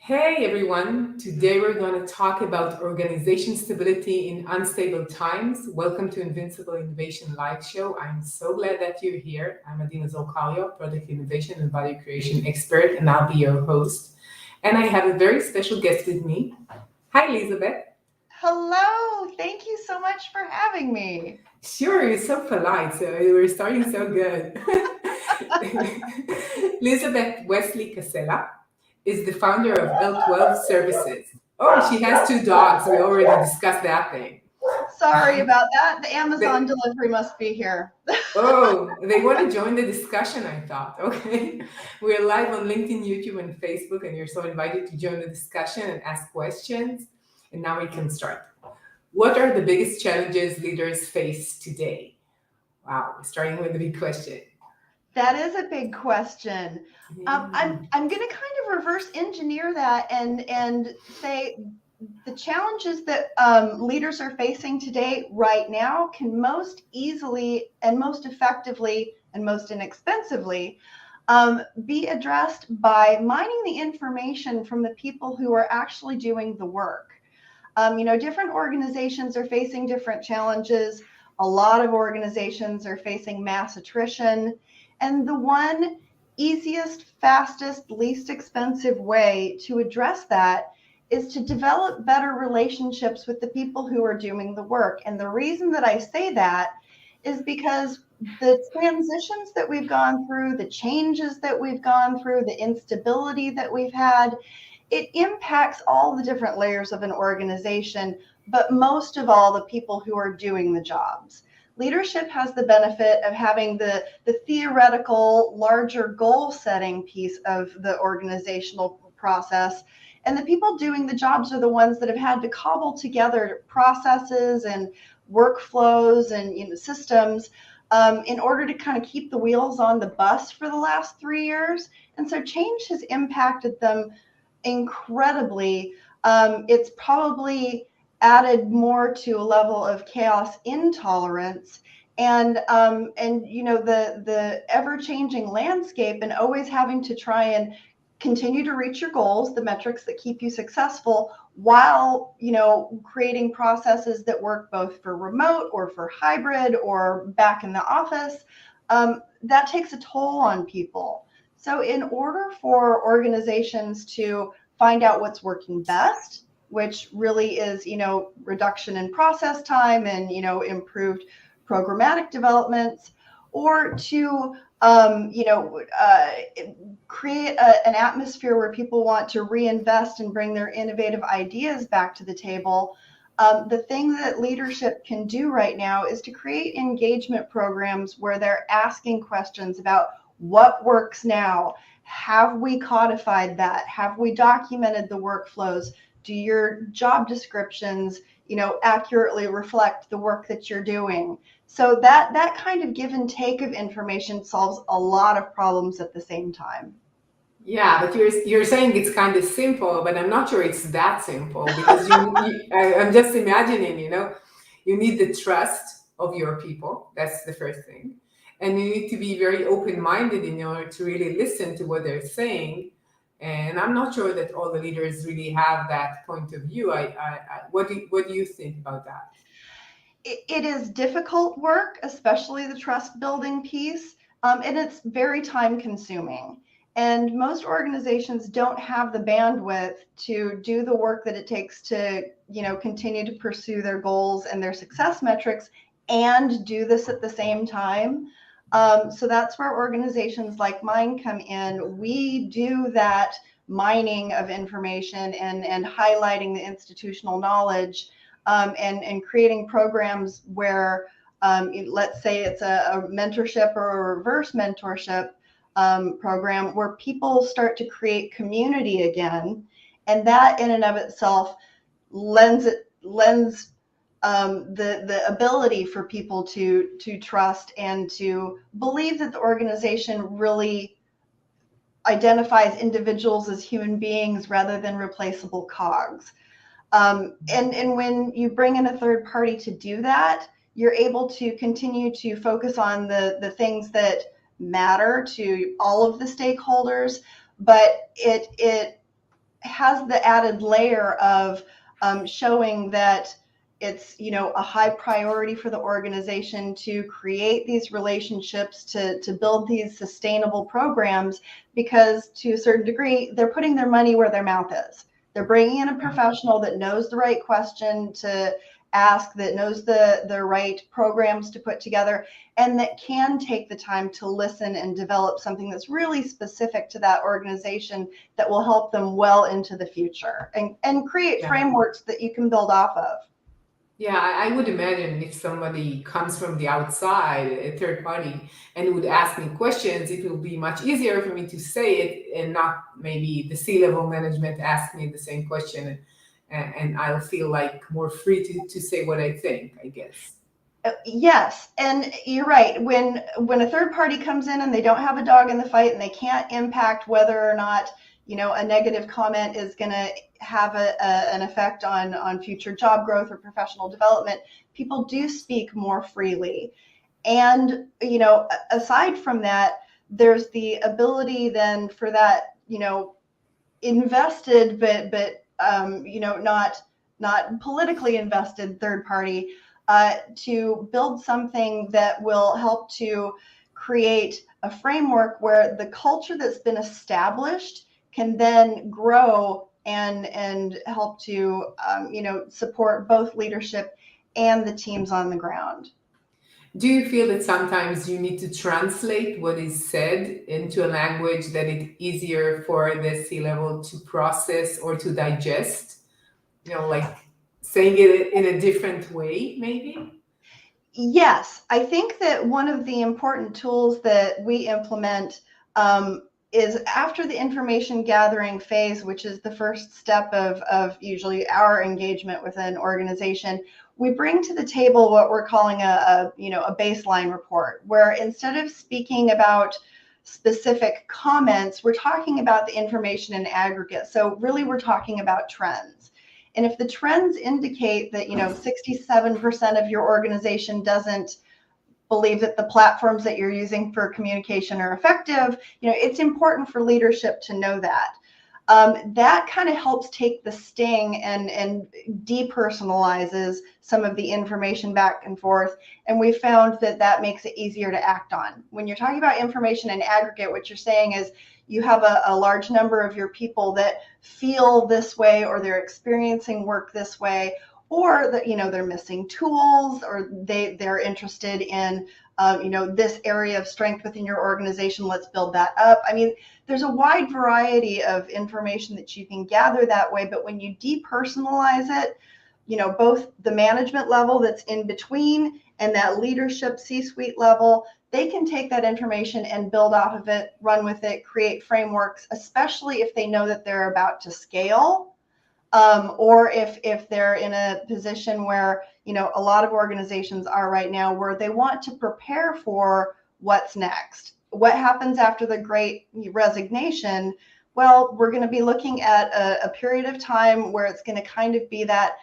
Hey everyone, today we're going to talk about organization stability in unstable times. Welcome to Invincible Innovation Live Show. I'm so glad that you're here. I'm Mazor, product innovation and value creation expert, and I'll be your host. And I have a very special guest with me. Hi, Elizabeth. Hello, thank you so much for having me. Sure, you're so polite, so we're starting so good. Lizabeth Wesely-Casella is the founder of L12 Services. Oh, she has two dogs. We already discussed that thing. Sorry about that. The Amazon They, delivery must be here. oh, they want to join the discussion, I thought. Okay. We're live on LinkedIn, YouTube, and Facebook, and you're so invited to join the discussion and ask questions. And now we can start. What are the biggest challenges leaders face today? Wow, we're starting with the big question. That is a big question. I'm going to kind of reverse engineer that and say the challenges that leaders are facing today, right now, can most easily and most effectively and most inexpensively be addressed by mining the information from the people who are actually doing the work. Different organizations are facing different challenges. A lot of organizations are facing mass attrition. And the one easiest, fastest, least expensive way to address that is to develop better relationships with the people who are doing the work. And the reason that I say that is because the transitions that we've gone through, the changes that we've gone through, the instability that we've had, it impacts all the different layers of an organization, but most of all, the people who are doing the jobs. Leadership has the benefit of having the theoretical, larger goal setting piece of the organizational process. And the people doing the jobs are the ones that have had to cobble together processes and workflows and systems in order to kind of keep the wheels on the bus for the last 3 years. And so change has impacted them incredibly. It's probably added more to a level of chaos intolerance and the ever changing landscape and always having to try and continue to reach your goals, the metrics that keep you successful, while creating processes that work both for remote or for hybrid or back in the office. That takes a toll on people. So in order for organizations to find out what's working best, which really is, reduction in process time and, improved programmatic developments, or to, create an atmosphere where people want to reinvest and bring their innovative ideas back to the table. The thing that leadership can do right now is to create engagement programs where they're asking questions about what works now. Have we codified that? Have we documented the workflows? Do your job descriptions, accurately reflect the work that you're doing? So that kind of give and take of information solves a lot of problems at the same time. Yeah, but you're saying it's kind of simple, but I'm not sure it's that simple because I'm just imagining, you need the trust of your people. That's the first thing, and you need to be very open-minded in order to really listen to what they're saying. And I'm not sure that all the leaders really have that point of view. What do you think about that? It is difficult work, especially the trust building piece, and it's very time consuming. And most organizations don't have the bandwidth to do the work that it takes to, continue to pursue their goals and their success metrics and do this at the same time. So that's where organizations like mine come in. We do that mining of information and highlighting the institutional knowledge, and creating programs where, let's say it's a mentorship or a reverse mentorship program where people start to create community again. And that in and of itself lends the ability for people to trust and to believe that the organization really identifies individuals as human beings rather than replaceable cogs. And when you bring in a third party to do that, you're able to continue to focus on the things that matter to all of the stakeholders, but it has the added layer of showing that it's, a high priority for the organization to create these relationships, to build these sustainable programs, because to a certain degree, they're putting their money where their mouth is. They're bringing in a professional that knows the right question to ask, that knows the right programs to put together, and that can take the time to listen and develop something that's really specific to that organization that will help them well into the future, and create frameworks that you can build off of. Yeah, I would imagine if somebody comes from the outside, a third party, and would ask me questions, it will be much easier for me to say it and not maybe the C-level management ask me the same question, and I'll feel like more free to say what I think, I guess. Yes, and you're right. When a third party comes in and they don't have a dog in the fight and they can't impact whether or not a negative comment is going to have an effect on future job growth or professional development, people do speak more freely. And aside from that, there's the ability then for that invested but not politically invested third party to build something that will help to create a framework where the culture that's been established can then grow and help to support both leadership and the teams on the ground. Do you feel that sometimes you need to translate what is said into a language that it's easier for the C-level to process or to digest? Like saying it in a different way, maybe? Yes, I think that one of the important tools that we implement is after the information gathering phase, which is the first step of usually our engagement with an organization. We bring to the table what we're calling a baseline report, where instead of speaking about specific comments, we're talking about the information in aggregate. So really, we're talking about trends. And if the trends indicate that 67% of your organization doesn't believe that the platforms that you're using for communication are effective, it's important for leadership to know that. That kind of helps take the sting and depersonalizes some of the information back and forth. And we found that makes it easier to act on. When you're talking about information in aggregate, what you're saying is you have a large number of your people that feel this way, or they're experiencing work this way, or that they're missing tools, or they're interested in this area of strength within your organization. Let's build that up. I mean, there's a wide variety of information that you can gather that way, but when you depersonalize it, both the management level that's in between and that leadership C-suite level, they can take that information and build off of it, run with it, create frameworks, especially if they know that they're about to scale, or if they're in a position where, a lot of organizations are right now, where they want to prepare for what's next. What happens after the Great Resignation? Well, we're going to be looking at a period of time where it's going to kind of be that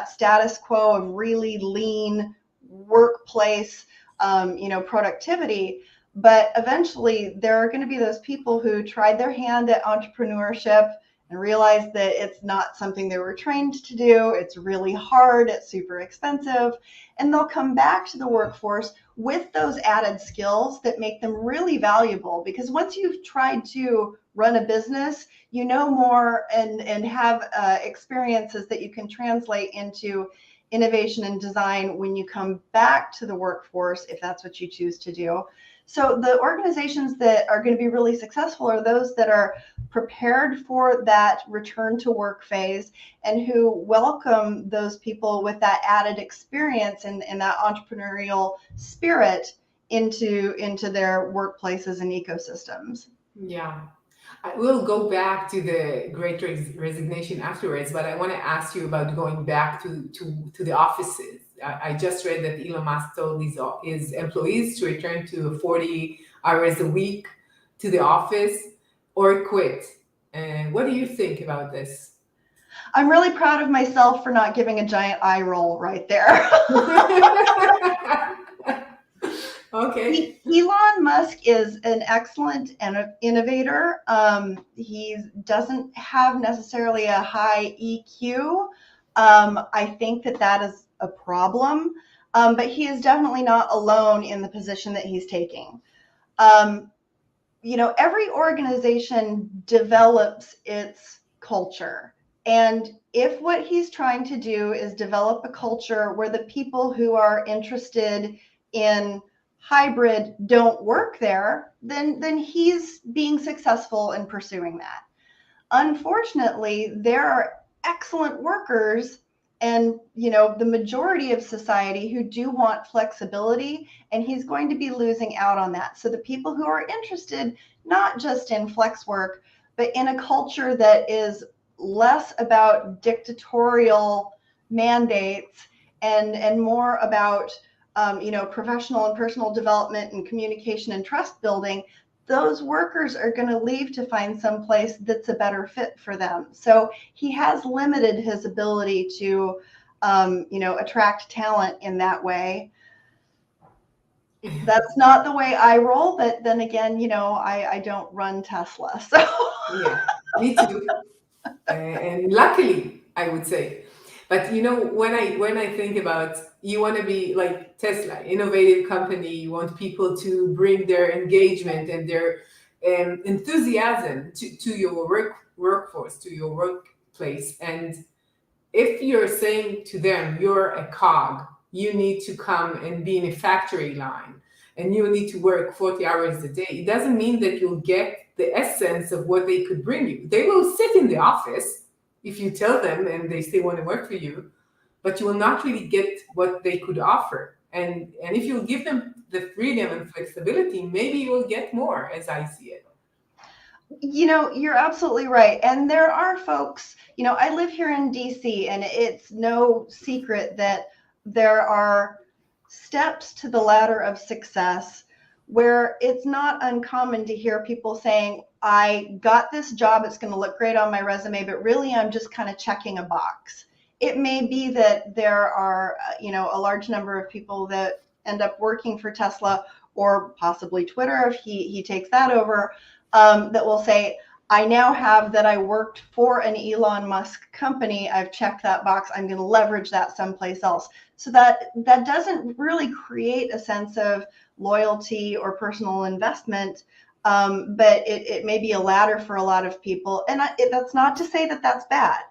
status quo of really lean workplace, productivity. But eventually there are going to be those people who tried their hand at entrepreneurship and realized that it's not something they were trained to do. It's really hard. It's super expensive. And they'll come back to the workforce with those added skills that make them really valuable. Because once you've tried to run a business, you know more and have experiences that you can translate into innovation and design when you come back to the workforce, if that's what you choose to do. So the organizations that are going to be really successful are those that are prepared for that return to work phase and who welcome those people with that added experience and that entrepreneurial spirit into their workplaces and ecosystems. Yeah. I will go back to the Great Resignation afterwards, but I want to ask you about going back to the offices. I just read that Elon Musk told his employees to return to 40 hours a week to the office or quit. And what do you think about this? I'm really proud of myself for not giving a giant eye roll right there. Okay. Elon Musk is an excellent innovator. He doesn't have necessarily a high EQ. I think that that is a problem, but he is definitely not alone in the position that he's taking. Um, every organization develops its culture. And if what he's trying to do is develop a culture where the people who are interested in hybrid don't work there, then he's being successful in pursuing that. Unfortunately, there are excellent workers and the majority of society who do want flexibility, and he's going to be losing out on that. So the people who are interested not just in flex work, but in a culture that is less about dictatorial mandates and more about professional and personal development and communication and trust building, those workers are going to leave to find some place that's a better fit for them. So he has limited his ability to, attract talent in that way. That's not the way I roll, but then again, I don't run Tesla, so. Yeah, me too. And luckily, I would say. But when I think about, you want to be like Tesla, innovative company, you want people to bring their engagement and their enthusiasm to your workforce, to your workplace. And if you're saying to them, you're a cog, you need to come and be in a factory line, and you need to work 40 hours a day, it doesn't mean that you'll get the essence of what they could bring you. They will sit in the office if you tell them and they still want to work for you, but you will not really get what they could offer. And if you give them the freedom and flexibility, maybe you will get more, as I see it. You're absolutely right. And there are folks, I live here in DC, and it's no secret that there are steps to the ladder of success where it's not uncommon to hear people saying, I got this job, it's going to look great on my resume, but really I'm just kind of checking a box. It may be that there are, a large number of people that end up working for Tesla or possibly Twitter if he takes that over, that will say, I now have that I worked for an Elon Musk company. I've checked that box. I'm going to leverage that someplace else. So that doesn't really create a sense of loyalty or personal investment, but it may be a ladder for a lot of people. And that's not to say that that's bad.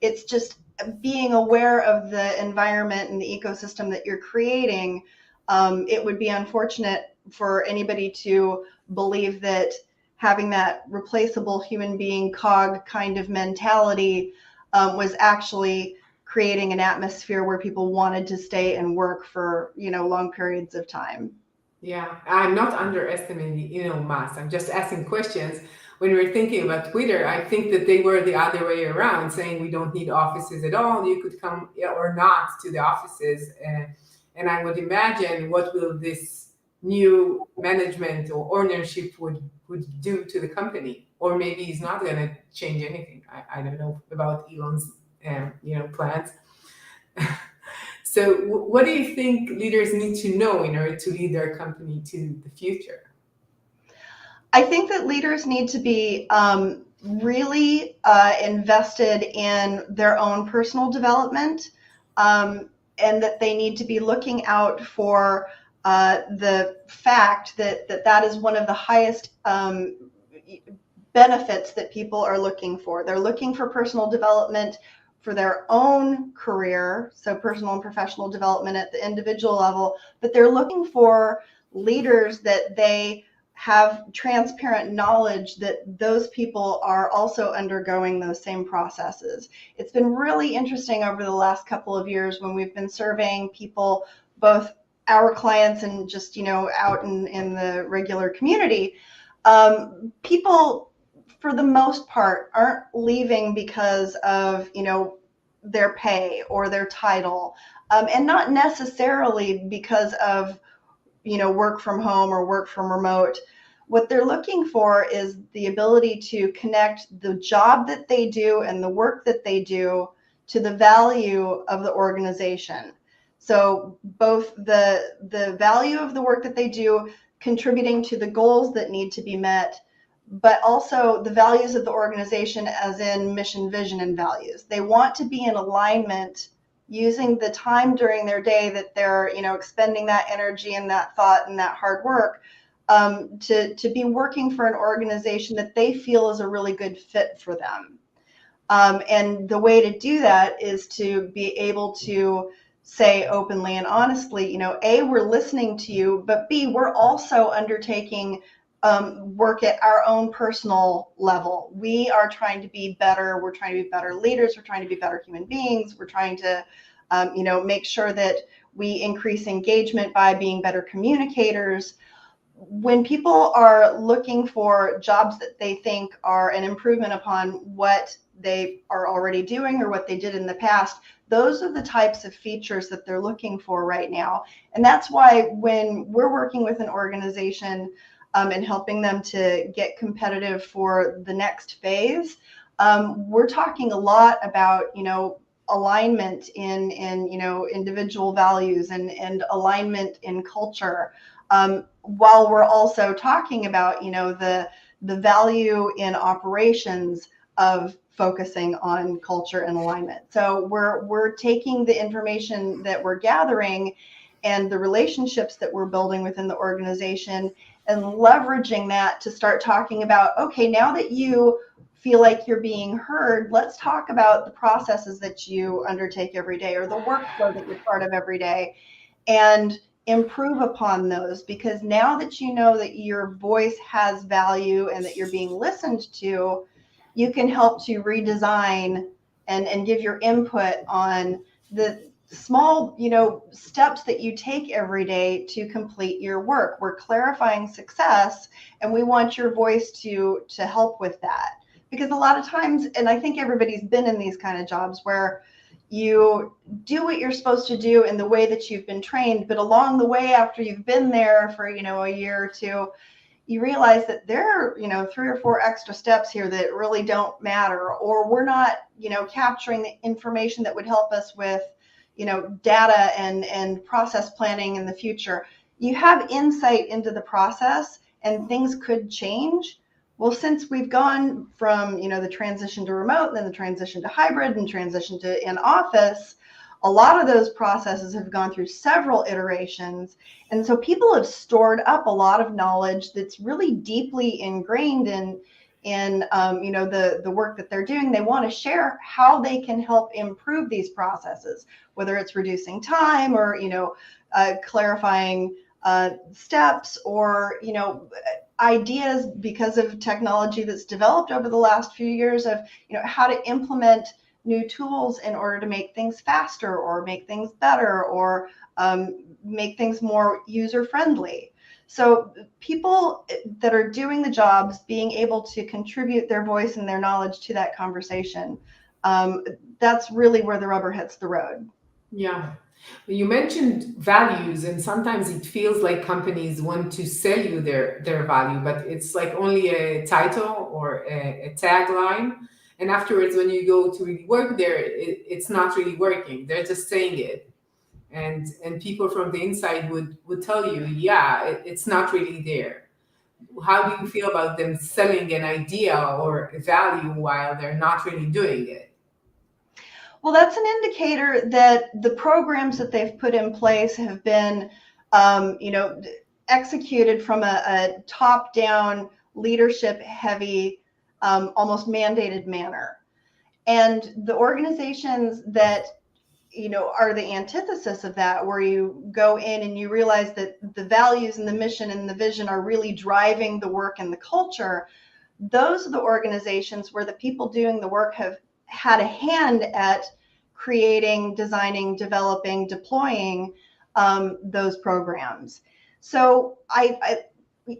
It's just being aware of the environment and the ecosystem that you're creating. It would be unfortunate for anybody to believe that having that replaceable human being cog kind of mentality was actually creating an atmosphere where people wanted to stay and work for, long periods of time. Yeah, I'm not underestimating Elon Musk. I'm just asking questions. When we're thinking about Twitter, I think that they were the other way around, saying we don't need offices at all. You could come or not to the offices. And I would imagine what will this new management or ownership would do to the company, or maybe he's not going to change anything. I don't know about Elon's plans. So what do you think leaders need to know in order to lead their company to the future? I think that leaders need to be really invested in their own personal development, and that they need to be looking out for the fact that is one of the highest benefits that people are looking for. They're looking for personal development for their own career, so personal and professional development at the individual level, but they're looking for leaders that they have transparent knowledge that those people are also undergoing those same processes. It's been really interesting over the last couple of years when we've been surveying people, both our clients and just, out in the regular community. People, for the most part, aren't leaving because of, their pay or their title, and not necessarily because of, work from home or work from remote. What they're looking for is the ability to connect the job that they do and the work that they do to the value of the organization. So both the value of the work that they do, contributing to the goals that need to be met, but also the values of the organization, as in mission, vision, and values. They want to be in alignment, using the time during their day that they're, expending that energy and that thought and that hard work, to be working for an organization that they feel is a really good fit for them. And the way to do that is to be able to say openly and honestly, A, we're listening to you, but B, we're also undertaking work at our own personal level. We are trying to be better. We're trying to be better leaders. We're trying to be better human beings. We're trying to, make sure that we increase engagement by being better communicators. When people are looking for jobs that they think are an improvement upon what they are already doing or what they did in the past, those are the types of features that they're looking for right now. And that's why when we're working with an organization and helping them to get competitive for the next phase, we're talking a lot about, alignment in individual values and alignment in culture. While we're also talking about, the value in operations of focusing on culture and alignment. So we're taking the information that we're gathering and the relationships that we're building within the organization and leveraging that to start talking about, okay, now that you feel like you're being heard, let's talk about the processes that you undertake every day or the workflow that you're part of every day, and improve upon those, because now that you know that your voice has value and that you're being listened to, you can help to redesign and give your input on the small, steps that you take every day to complete your work. We're clarifying success, and we want your voice to help with that. Because a lot of times, and I think everybody's been in these kind of jobs where you do what you're supposed to do in the way that you've been trained, but along the way, after you've been there for, a year or two, you realize that there are, 3 or 4 extra steps here that really don't matter, or we're not, capturing the information that would help us with, data and process planning in the future. You have insight into the process and things could change. Well, since we've gone from, the transition to remote, and then the transition to hybrid and transition to in office, a lot of those processes have gone through several iterations. And so people have stored up a lot of knowledge that's really deeply ingrained in the work that they're doing. They want to share how they can help improve these processes, whether it's reducing time or, clarifying steps, or, ideas because of technology that's developed over the last few years of, how to implement new tools in order to make things faster or make things better or make things more user-friendly. So people that are doing the jobs being able to contribute their voice and their knowledge to that conversation, that's really where the rubber hits the road. Yeah. You mentioned values, and sometimes it feels like companies want to sell you their value, but it's like only a title or a tagline. And afterwards, when you go to really work there, it's not really working. They're just saying it. And people from the inside would tell you, yeah, it's not really there. How do you feel about them selling an idea or a value while they're not really doing it? Well, that's an indicator that the programs that they've put in place have been, executed from a top-down, leadership-heavy, almost mandated manner. And the organizations that, are the antithesis of that, where you go in and you realize that the values and the mission and the vision are really driving the work and the culture, those are the organizations where the people doing the work have had a hand at creating, designing, developing, deploying those programs. So I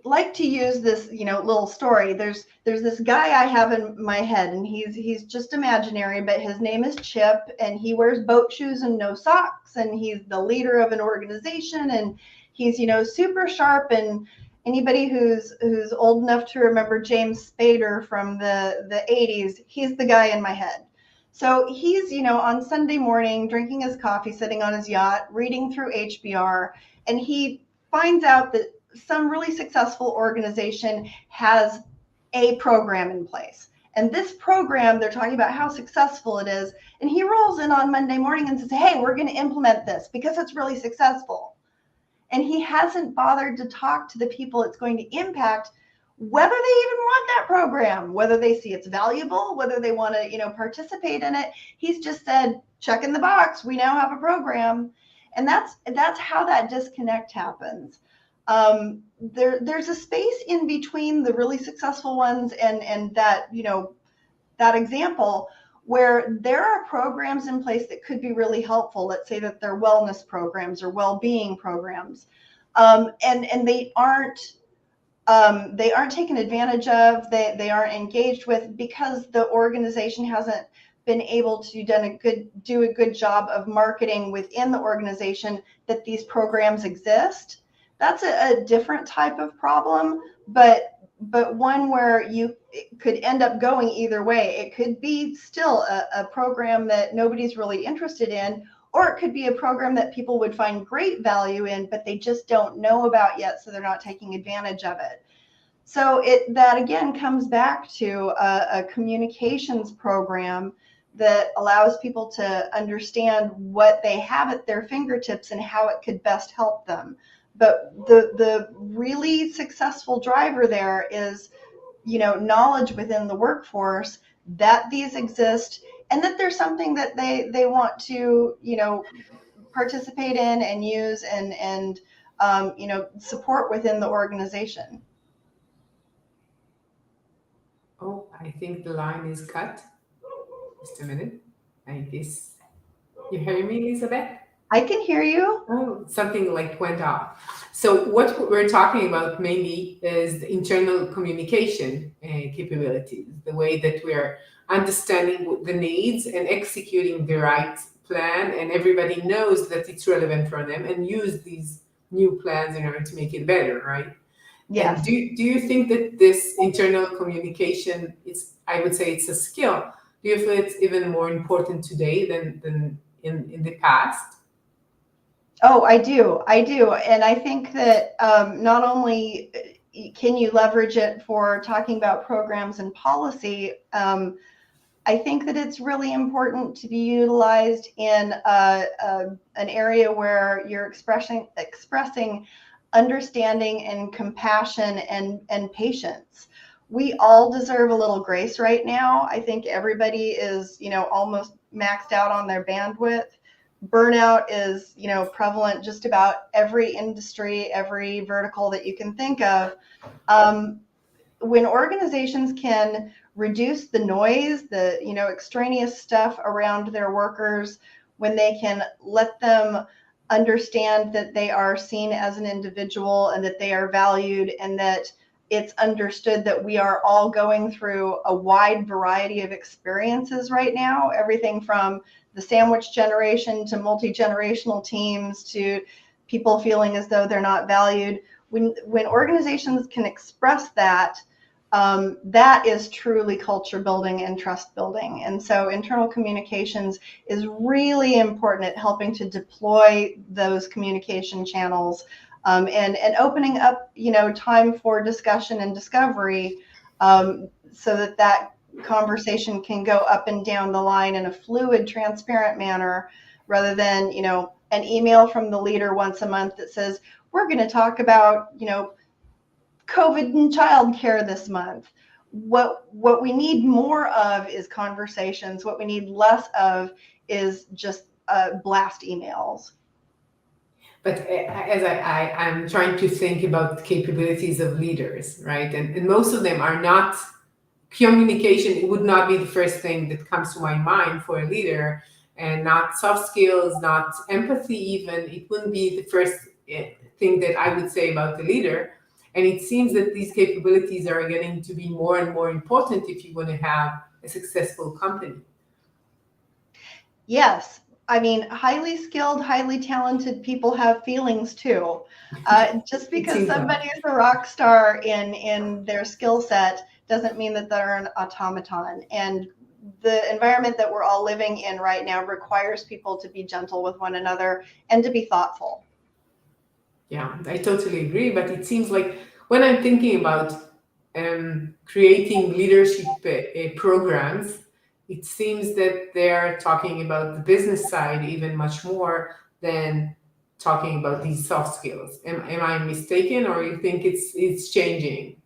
like to use this, little story. There's this guy I have in my head, and he's just imaginary, but his name is Chip, and he wears boat shoes and no socks, and he's the leader of an organization, and he's, super sharp. And anybody who's old enough to remember James Spader from the 80s, he's the guy in my head. So he's, on Sunday morning drinking his coffee, sitting on his yacht, reading through HBR, and he finds out that some really successful organization has a program in place. And this program, they're talking about how successful it is. And he rolls in on Monday morning and says, hey, we're going to implement this because it's really successful. And he hasn't bothered to talk to the people it's going to impact, whether they even want that program, whether they see it's valuable, whether they want to, participate in it. He's just said, check in the box, we now have a program. And that's how that disconnect happens. There's a space in between the really successful ones and that, that example where there are programs in place that could be really helpful. Let's say that they're wellness programs or well-being programs, and they aren't taken advantage of. They aren't engaged with because the organization hasn't been able to do a good job of marketing within the organization that these programs exist. That's a different type of problem, but one where you could end up going either way. It could be still a program that nobody's really interested in, or it could be a program that people would find great value in, but they just don't know about yet, so they're not taking advantage of it. So that again comes back to a communications program that allows people to understand what they have at their fingertips and how it could best help them. But the really successful driver there is, knowledge within the workforce that these exist and that there's something that they want to, participate in and use and support within the organization. Oh, I think the line is cut. Just a minute. I guess you hear me, Elizabeth? I can hear you. Oh, something like went off. So what we're talking about mainly is the internal communication capabilities, the way that we're understanding the needs and executing the right plan, and everybody knows that it's relevant for them and use these new plans in order to make it better, right? And Yes. do you think that this internal communication is, I would say it's a skill. Do you feel it's even more important today than in the past? Oh, I do. And I think that not only can you leverage it for talking about programs and policy, I think that it's really important to be utilized in an area where you're expressing understanding and compassion and patience. We all deserve a little grace right now. I think everybody is, almost maxed out on their bandwidth. Burnout is, prevalent just about every industry, every vertical that you can think of. When organizations can reduce the noise, the extraneous stuff around their workers, when they can let them understand that they are seen as an individual and that they are valued and that it's understood that we are all going through a wide variety of experiences right now, everything from the sandwich generation to multi-generational teams to people feeling as though they're not valued. When organizations can express that, that is truly culture building and trust building. And so internal communications is really important at helping to deploy those communication channels, and opening up, time for discussion and discovery, so that conversation can go up and down the line in a fluid, transparent manner, rather than, an email from the leader once a month that says, we're going to talk about, COVID and childcare this month. What we need more of is conversations. What we need less of is just blast emails. But as I'm trying to think about capabilities of leaders, right? And most of them are not communication. It would not be the first thing that comes to my mind for a leader, and not soft skills, not empathy even. It wouldn't be the first thing that I would say about the leader. And it seems that these capabilities are getting to be more and more important if you want to have a successful company. Yes. I mean, highly skilled, highly talented people have feelings too. Just because somebody is a rock star in their skill set doesn't mean that they're an automaton. And the environment that we're all living in right now requires people to be gentle with one another and to be thoughtful. Yeah, I totally agree. But it seems like when I'm thinking about creating leadership programs, it seems that they're talking about the business side even much more than talking about these soft skills. Am I mistaken, or you think it's changing?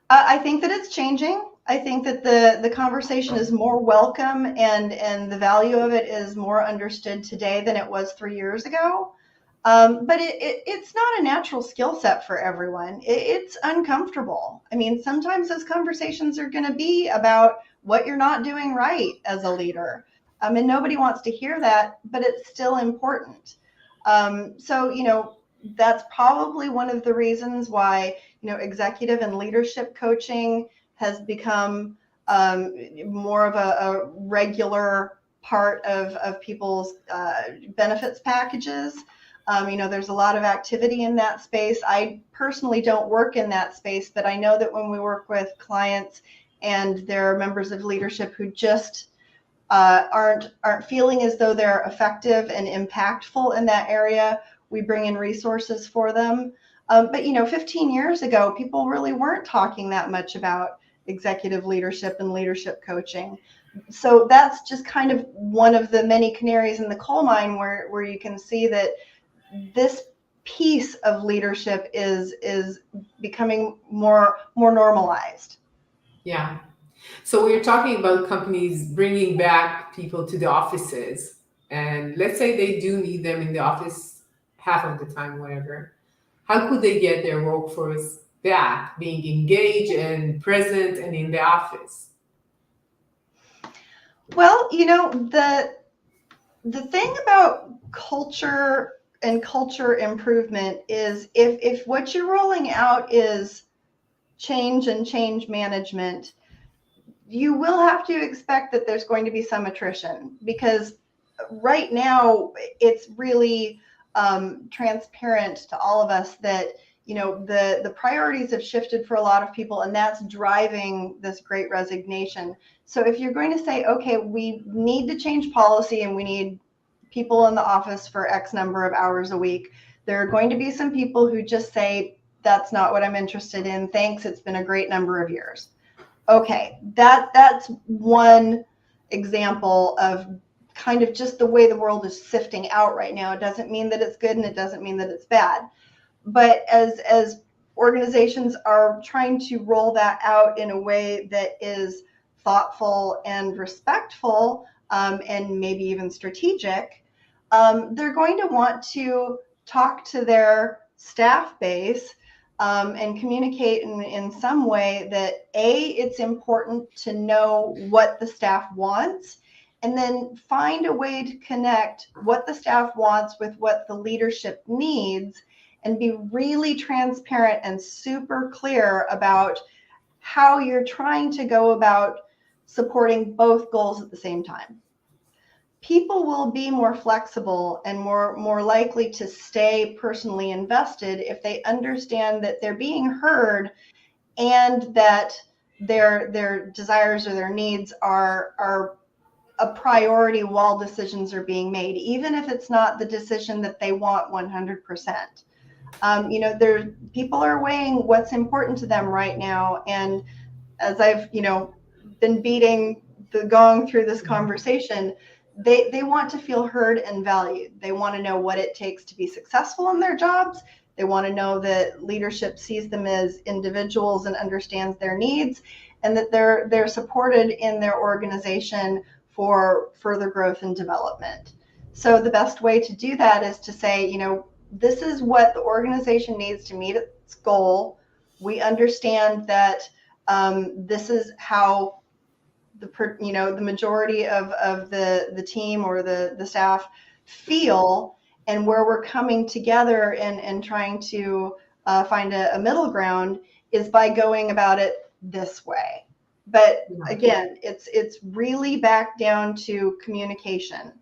I think that it's changing. I think that the conversation is more welcome, and the value of it is more understood today than it was 3 years ago. But it's not a natural skill set for everyone. It's uncomfortable. I mean, sometimes those conversations are going to be about what you're not doing right as a leader. And nobody wants to hear that, but it's still important. So, that's probably one of the reasons why, executive and leadership coaching has become more of a regular part of people's benefits packages. There's a lot of activity in that space. I personally don't work in that space, but I know that when we work with clients and there are members of leadership who just aren't feeling as though they're effective and impactful in that area, we bring in resources for them. But 15 years ago, people really weren't talking that much about executive leadership and leadership coaching. So that's just kind of one of the many canaries in the coal mine where you can see that this piece of leadership is becoming more normalized. Yeah. So we're talking about companies bringing back people to the offices, and let's say they do need them in the office half of the time, whatever. How could they get their workforce back, being engaged and present and in the office? Well, the thing about culture and culture improvement is if what you're rolling out is change and change management, you will have to expect that there's going to be some attrition, because right now it's really transparent to all of us that the priorities have shifted for a lot of people, and that's driving this great resignation. So if you're going to say, okay, we need to change policy and we need people in the office for X number of hours a week, there are going to be some people who just say, that's not what I'm interested in, thanks, it's been a great number of years. Okay, that's one example of kind of just the way the world is sifting out right now. It doesn't mean that it's good and it doesn't mean that it's bad. But as organizations are trying to roll that out in a way that is thoughtful and respectful, and maybe even strategic, they're going to want to talk to their staff base and communicate in some way that it's important to know what the staff wants, and then find a way to connect what the staff wants with what the leadership needs, and be really transparent and super clear about how you're trying to go about supporting both goals at the same time. People will be more flexible and more likely to stay personally invested if they understand that they're being heard, and that their desires or their needs are a priority while decisions are being made, even if it's not the decision that they want 100%. People are weighing what's important to them right now, and as I've been beating the gong through this conversation, they want to feel heard and valued. They want to know what it takes to be successful in their jobs. They want to know that leadership sees them as individuals and understands their needs, and that they're supported in their organization for further growth and development. So the best way to do that is to say, this is what the organization needs to meet its goal. We understand that this is how the majority of the team or the staff feel, and where we're coming together and trying to find a middle ground is by going about it this way. But again, it's really back down to communication.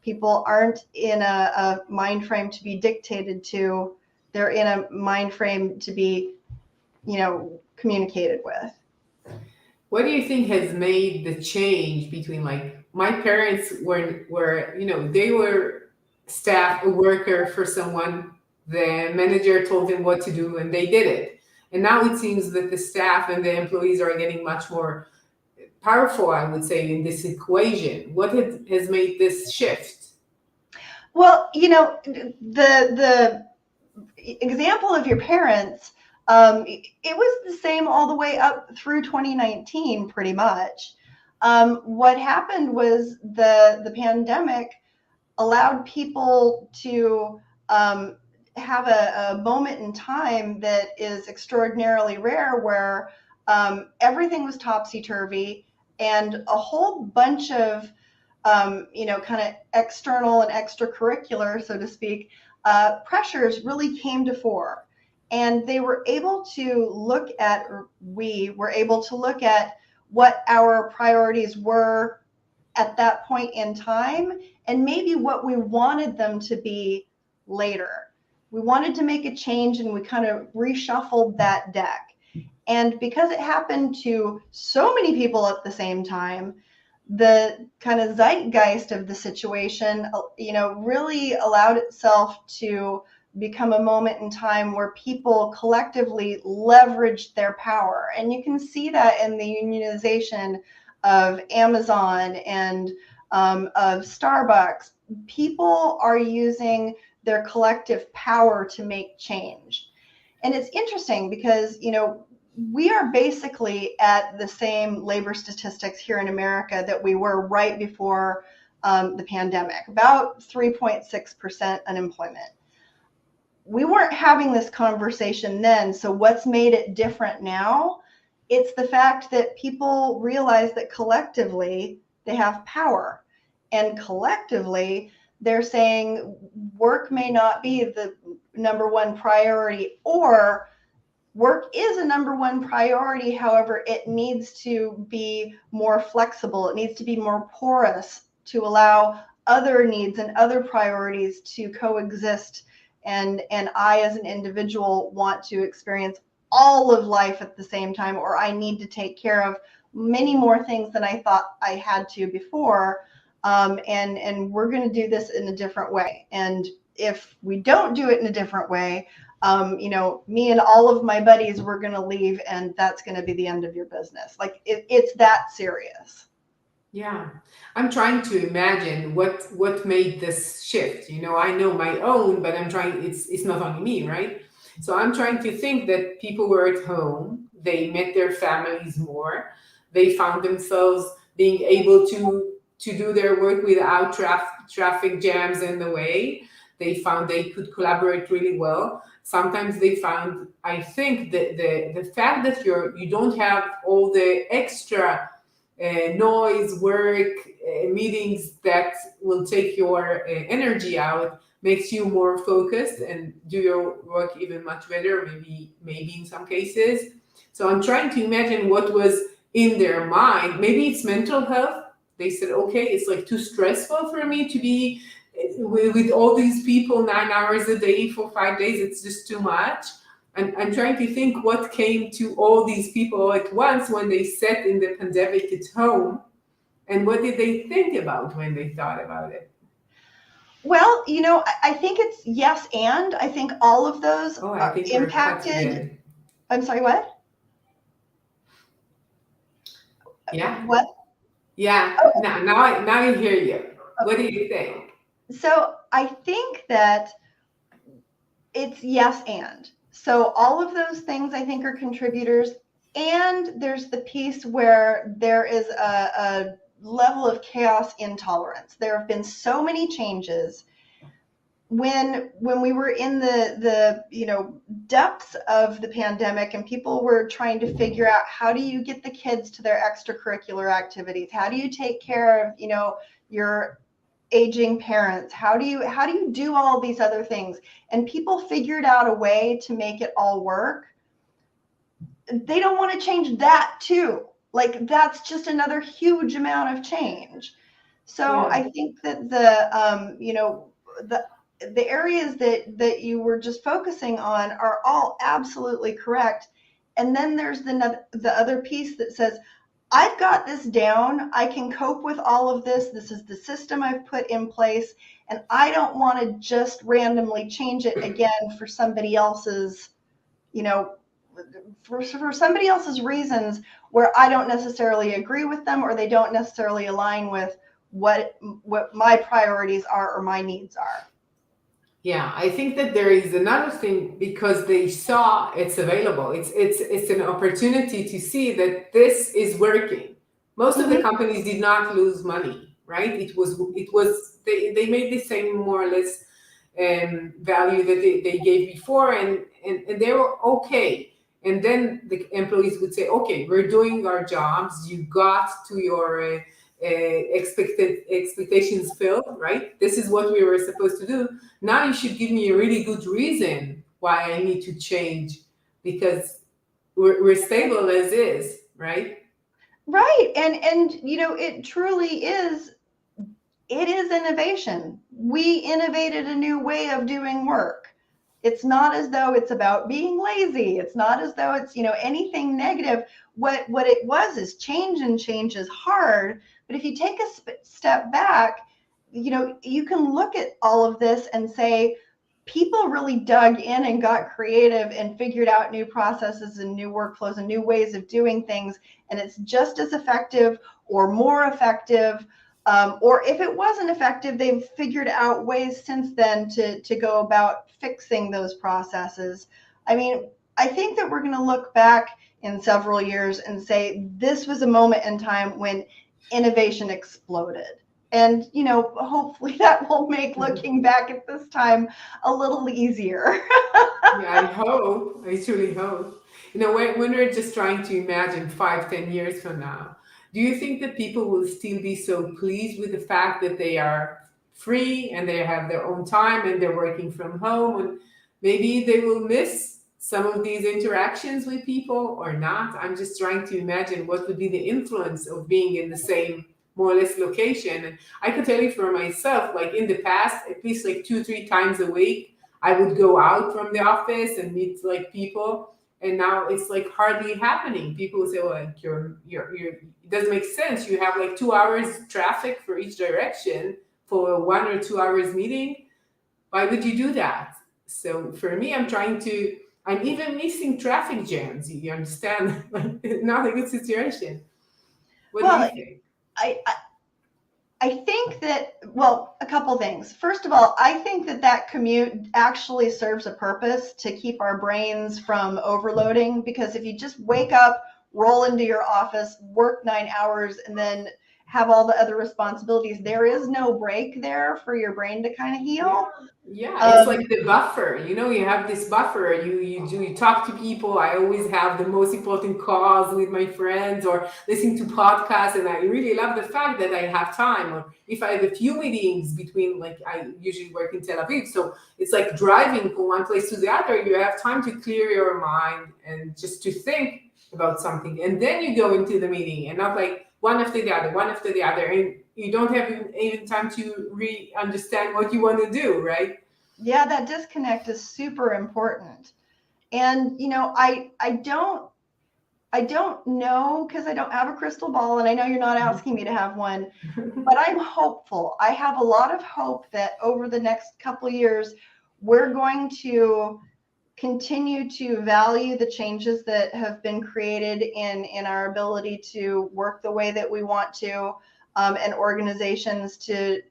People aren't in a mind frame to be dictated to. They're in a mind frame to be, communicated with. What do you think has made the change between, like, my parents were they were staff, a worker for someone, the manager told them what to do and they did it. And now it seems that the staff and the employees are getting much more powerful, I would say, in this equation. What has made this shift? Well, the example of your parents, it was the same all the way up through 2019, pretty much. What happened was the pandemic allowed people to have a moment in time that is extraordinarily rare, where everything was topsy-turvy, and a whole bunch of kind of external and extracurricular, so to speak, pressures really came to fore. And they were able to look at, or we were able to look at what our priorities were at that point in time, and maybe what we wanted them to be later. We wanted to make a change, and we kind of reshuffled that deck. And because it happened to so many people at the same time, the kind of zeitgeist of the situation, really allowed itself to become a moment in time where people collectively leveraged their power. And you can see that in the unionization of Amazon and of Starbucks. People are using their collective power to make change. And it's interesting because, we are basically at the same labor statistics here in America that we were right before the pandemic, about 3.6% unemployment. We weren't having this conversation then, so what's made it different now? It's the fact that people realize that collectively they have power, and collectively they're saying work may not be the number one priority, or work is a number one priority. However, it needs to be more flexible. It needs to be more porous to allow other needs and other priorities to coexist. And I, as an individual, want to experience all of life at the same time, or I need to take care of many more things than I thought I had to before. And we're going to do this in a different way. And if we don't do it in a different way, me and all of my buddies, we're going to leave, and that's going to be the end of your business. Like it's that serious. Yeah, I'm trying to imagine what made this shift. I know my own, but I'm trying. It's not only me, right? So I'm trying to think that people were at home, they met their families more, they found themselves being able to do their work without traffic jams in the way. They found they could collaborate really well. Sometimes they found, I think, that the fact that you don't have all the extra noise, work, meetings that will take your energy out, makes you more focused and do your work even much better, maybe in some cases. So I'm trying to imagine what was in their mind. Maybe it's mental health. They said, okay, it's like too stressful for me to be with all these people 9 hours a day for 5 days. It's just too much. And I'm trying to think what came to all these people at once when they sat in the pandemic at home, and what did they think about when they thought about it? Well, I think it's yes, and I think all of those Oh, I are think we're cut impacted. again. I'm sorry, what? Yeah, What? yeah. Oh, Now I hear you. What do you think? so I think that it's yes, and. So all of those things I think are contributors. And there's the piece where there is a level of chaos intolerance. There have been so many changes. When we were in the depths of the pandemic, and people were trying to figure out, how do you get the kids to their extracurricular activities? How do you take care of your aging parents? How do you do all these other things? And people figured out a way to make it all work. They don't want to change that too. Like that's just another huge amount of change. So Yeah. I think that the areas that you were just focusing on are all absolutely correct. And then there's the other piece that says, I've got this down. I can cope with all of this. This is the system I've put in place. And I don't want to just randomly change it again for somebody else's, you know, for somebody else's reasons where I don't necessarily agree with them or they don't necessarily align with what my priorities are or my needs are. Yeah, I think that there is another thing because they saw it's available. It's an opportunity to see that this is working. Most of the Mm-hmm. companies did not lose money, right? It was they made the same more or less value that they gave before, and they were okay. And then the employees would say, okay, we're doing our jobs. You got to your expected expectations filled, right? This is what we were supposed to do. Now you should give me a really good reason why I need to change because we're stable as is, right? Right. And it truly is, it is innovation. We innovated a new way of doing work. It's not as though it's about being lazy. It's not as though it's, anything negative. What it was is change, and change is hard. But if you take a step back, you can look at all of this and say people really dug in and got creative and figured out new processes and new workflows and new ways of doing things. And it's just as effective or more effective. Or if it wasn't effective, they've figured out ways since then to go about fixing those processes. I mean, I think that we're going to look back in several years and say this was a moment in time when innovation exploded. And, hopefully that will make looking back at this time a little easier. Yeah, I hope. I truly hope. When we're just trying to imagine 5, 10 years from now, do you think that people will still be so pleased with the fact that they are free and they have their own time and they're working from home? And maybe they will miss some of these interactions with people or not. I'm just trying to imagine what would be the influence of being in the same, more or less, location. And I could tell you for myself, like in the past, at least like 2, 3 times a week, I would go out from the office and meet like people, and now it's like hardly happening. People say, "Well, like you're." It doesn't make sense. You have like 2 hours traffic for each direction for a 1 or 2 hours meeting. Why would you do that? So for me, I'm trying to. I'm even missing traffic jams. You understand? Like, not a good situation. What do you Well, think? I, I think that, well, a couple things. First of all, I think that commute actually serves a purpose to keep our brains from overloading, because if you just wake up, roll into your office, work 9 hours, and then have all the other responsibilities, there is no break there for your brain to kind of Yeah, heal. yeah, it's like Um, the buffer. You have this buffer. You talk to people. I always have the most important calls with my friends or listening to podcasts, and I really love the fact that I have time. Or if I have a few meetings between, like I usually work in Tel Aviv, so it's like driving from one place to the other. You have time to clear your mind and just to think about something, and then you go into the meeting, and not like one after the other, one after the other, and you don't have even time to understand what you want to do, right? yeah, that disconnect is super important. And I don't know, because I don't have a crystal ball, and I know you're not asking me to have one, but I'm hopeful. I have a lot of hope that over the next couple of years, we're going to continue to value the changes that have been created in our ability to work the way that we want to, and organizations to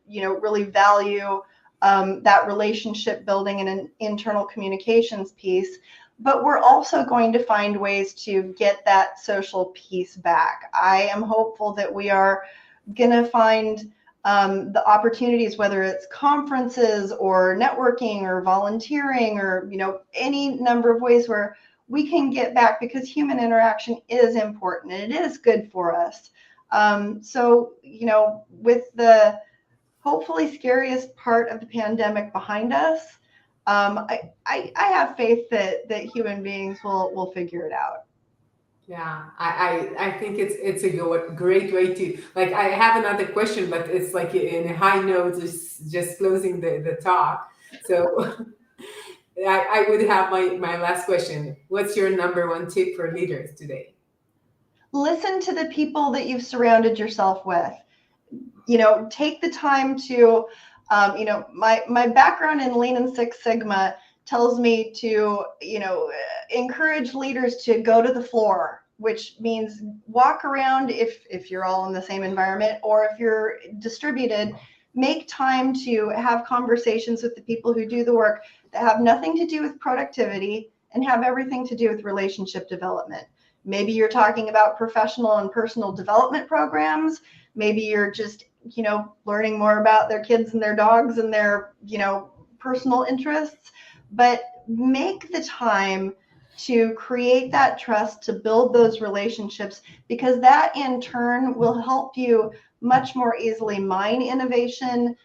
really value that relationship building and an internal communications piece. But we're also going to find ways to get that social piece back. I am hopeful that we are going to find the opportunities, whether it's conferences or networking or volunteering or any number of ways where we can get back, because human interaction is important and it is good for us. So with the hopefully scariest part of the pandemic behind us, I have faith that human beings will figure it out. Yeah, I think it's a great way to, like, I have another question, but it's like in a high note, just closing the talk. So I would have my last question. What's your number one tip for leaders today? Listen to the people that you've surrounded yourself with. Take the time to, my background in Lean and Six Sigma tells me to, encourage leaders to go to the floor, which means walk around if you're all in the same environment, or if you're distributed, make time to have conversations with the people who do the work that have nothing to do with productivity and have everything to do with relationship development. Maybe you're talking about professional and personal development programs. Maybe you're just, learning more about their kids and their dogs and their, personal interests. But make the time to create that trust, to build those relationships, because that in turn will help you much more easily mine innovation,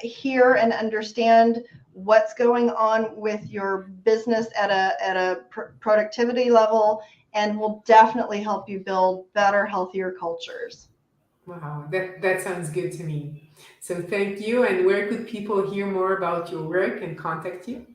hear and understand what's going on with your business at a productivity level, and will definitely help you build better, healthier cultures. Wow, that sounds good to me. So thank you. And where could people hear more about your work and contact you?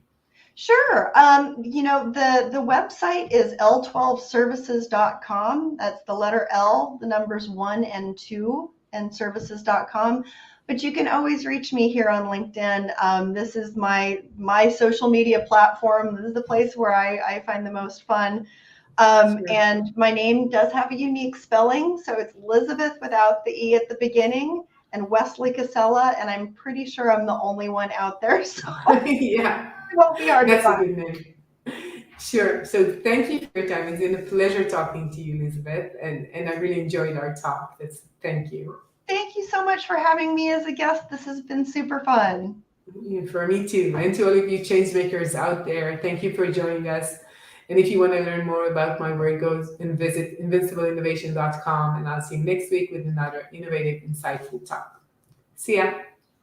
Sure. The website is l12services.com. That's the letter L, the numbers 1 and 2, and services.com. But you can always reach me here on LinkedIn. This is my social media platform. This is the place where I find the most fun. Sure. And my name does have a unique spelling. So it's Lizabeth without the E at the beginning, and Wesely-Casella. And I'm pretty sure I'm the only one out there. So Yeah, it won't be hard to that's a find. good name. Sure. So thank you for your time. It's been a pleasure talking to you, Elizabeth, and I really enjoyed our talk. Thank you. Thank you so much for having me as a guest. This has been super fun. Yeah, for me too. And to all of you change makers out there, thank you for joining us. And if you want to learn more about my work, go and visit invincibleinnovation.com. And I'll see you next week with another innovative, insightful talk. See ya.